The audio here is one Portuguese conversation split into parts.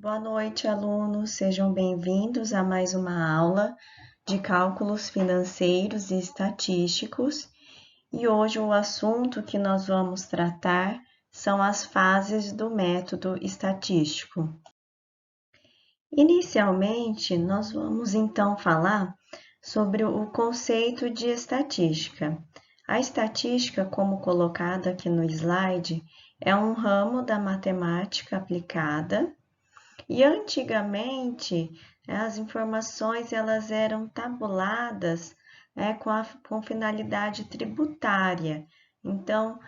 Boa noite, alunos. Sejam bem-vindos a mais uma aula de cálculos financeiros e estatísticos. E hoje o assunto que nós vamos tratar são as fases do método estatístico. Inicialmente, nós vamos então falar sobre o conceito de estatística. A estatística, como colocado aqui no slide, é um ramo da matemática aplicada. E antigamente, as informações elas eram tabuladas com finalidade tributária. Então,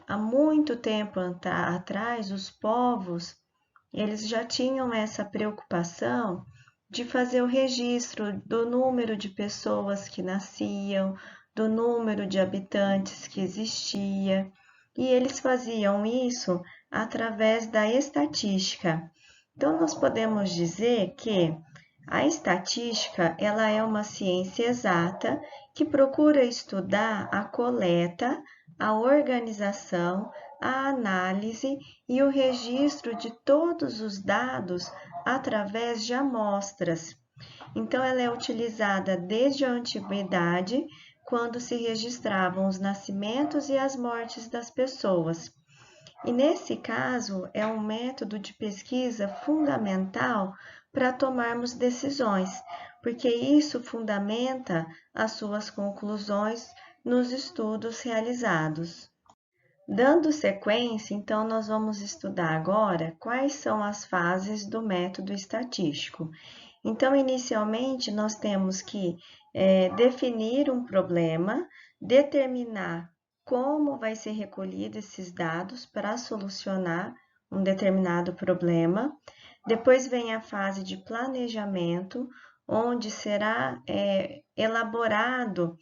há muito tempo atrás, os povos eles já tinham essa preocupação de fazer o registro do número de pessoas que nasciam, do número de habitantes que existia, e eles faziam isso através da estatística. Então, nós podemos dizer que a estatística ela é uma ciência exata que procura estudar a coleta, a organização, a análise e o registro de todos os dados através de amostras. Então, ela é utilizada desde a antiguidade, quando se registravam os nascimentos e as mortes das pessoas. E nesse caso, é um método de pesquisa fundamental para tomarmos decisões, porque isso fundamenta as suas conclusões nos estudos realizados. Dando sequência, então, nós vamos estudar agora quais são as fases do método estatístico. Então, inicialmente, nós temos que definir um problema, determinar como vai ser recolhido esses dados para solucionar um determinado problema. Depois vem a fase de planejamento, onde será elaborado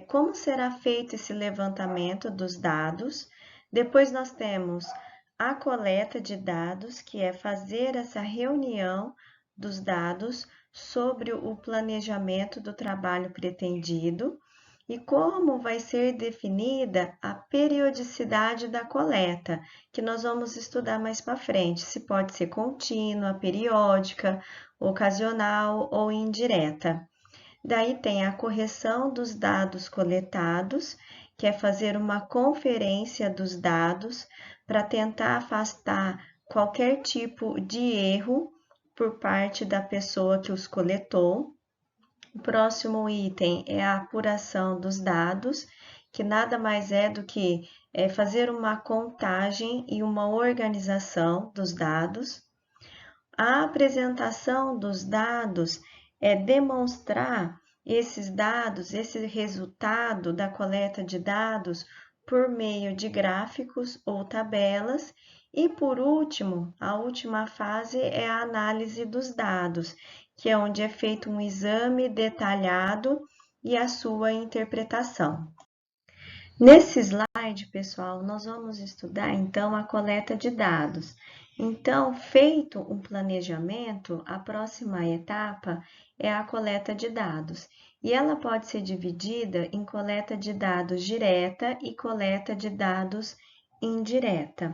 como será feito esse levantamento dos dados. Depois nós temos a coleta de dados, que é fazer essa reunião dos dados sobre o planejamento do trabalho pretendido e como vai ser definida a periodicidade da coleta, que nós vamos estudar mais para frente, se pode ser contínua, periódica, ocasional ou indireta. Daí tem a correção dos dados coletados, que é fazer uma conferência dos dados para tentar afastar qualquer tipo de erro por parte da pessoa que os coletou. O próximo item é a apuração dos dados, que nada mais é do que fazer uma contagem e uma organização dos dados. A apresentação dos dados é demonstrar esses dados, esse resultado da coleta de dados por meio de gráficos ou tabelas. E por último, a última fase é a análise dos dados, que é onde é feito um exame detalhado e a sua interpretação. Nesse slide, pessoal, nós vamos estudar então a coleta de dados. Então, feito um planejamento, a próxima etapa é a coleta de dados. E ela pode ser dividida em coleta de dados direta e coleta de dados indireta.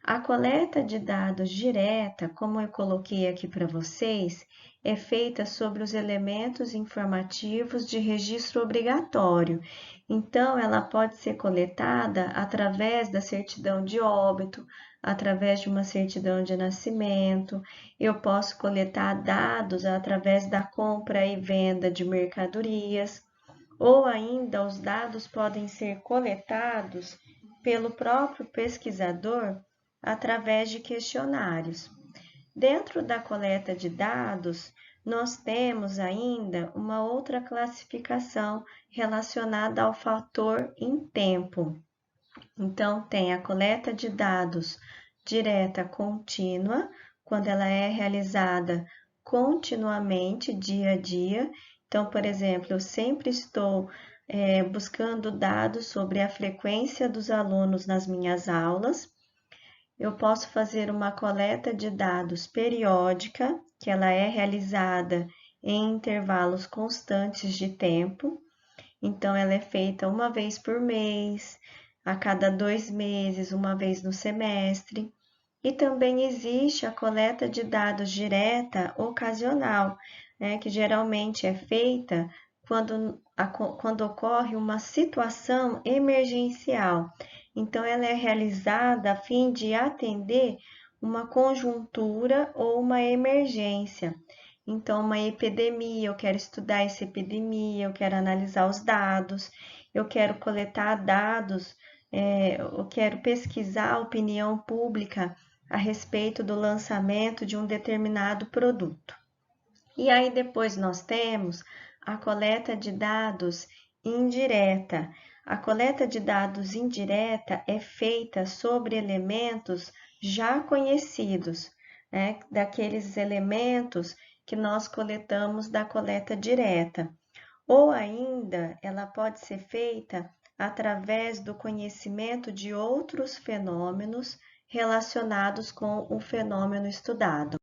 A coleta de dados direta, como eu coloquei aqui para vocês, é feita sobre os elementos informativos de registro obrigatório. Então, ela pode ser coletada através da certidão de óbito, através de uma certidão de nascimento. Eu posso coletar dados através da compra e venda de mercadorias, ou ainda os dados podem ser coletados pelo próprio pesquisador através de questionários. Dentro da coleta de dados, nós temos ainda uma outra classificação relacionada ao fator em tempo. Então, tem a coleta de dados direta contínua, quando ela é realizada continuamente, dia a dia. Então, por exemplo, eu sempre estou buscando dados sobre a frequência dos alunos nas minhas aulas. Eu posso fazer uma coleta de dados periódica, que ela é realizada em intervalos constantes de tempo. Então, ela é feita uma vez por mês, a cada 2 meses, uma vez no semestre. E também existe a coleta de dados direta ocasional, né, que geralmente é feita quando ocorre uma situação emergencial. Então, ela é realizada a fim de atender uma conjuntura ou uma emergência. Então, uma epidemia, eu quero estudar essa epidemia, eu quero analisar os dados, eu quero coletar dados, eu quero pesquisar a opinião pública a respeito do lançamento de um determinado produto. E aí depois nós temos a coleta de dados indireta. A coleta de dados indireta é feita sobre elementos já conhecidos, né? Daqueles elementos que nós coletamos da coleta direta. Ou ainda, ela pode ser feita através do conhecimento de outros fenômenos relacionados com o fenômeno estudado.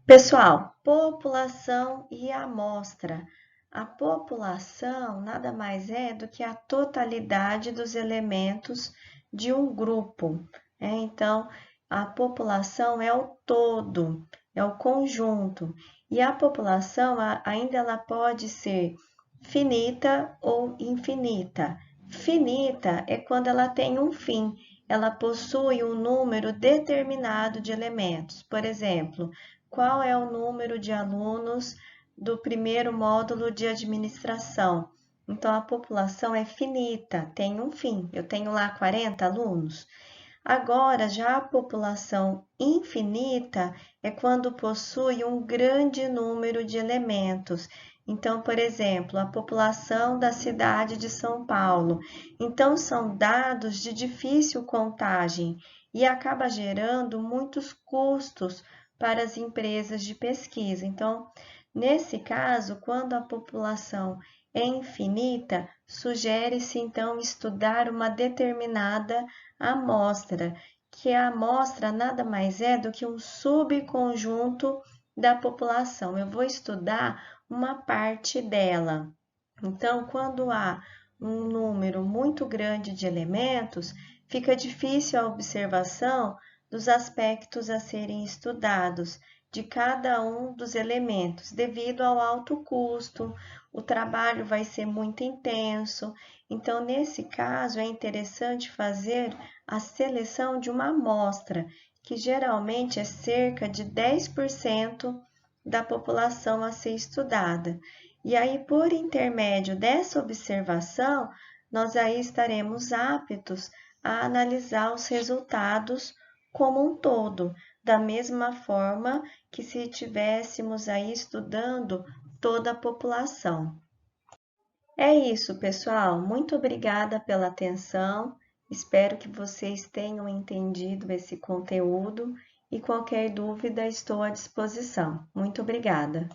Pessoal, população e amostra. A população nada mais é do que a totalidade dos elementos de um grupo. Então, a população é o todo, é o conjunto. E a população ainda ela pode ser finita ou infinita. Finita é quando ela tem um fim, ela possui um número determinado de elementos. Por exemplo, qual é o número de alunos do primeiro módulo de administração? Então, a população é finita, tem um fim. Eu tenho lá 40 alunos. Agora, já a população infinita é quando possui um grande número de elementos. Então, por exemplo, a população da cidade de São Paulo. Então, são dados de difícil contagem e acaba gerando muitos custos para as empresas de pesquisa. Então, nesse caso, quando a população é infinita, sugere-se então estudar uma determinada amostra, que a amostra nada mais é do que um subconjunto da população. Eu vou estudar uma parte dela. Então, quando há um número muito grande de elementos, fica difícil a observação dos aspectos a serem estudados de cada um dos elementos, devido ao alto custo, o trabalho vai ser muito intenso. Então, nesse caso, é interessante fazer a seleção de uma amostra, que geralmente é cerca de 10% da população a ser estudada. E aí, por intermédio dessa observação, nós aí estaremos aptos a analisar os resultados como um todo, da mesma forma que se estivéssemos aí estudando toda a população. É isso, pessoal. Muito obrigada pela atenção. Espero que vocês tenham entendido esse conteúdo e qualquer dúvida estou à disposição. Muito obrigada.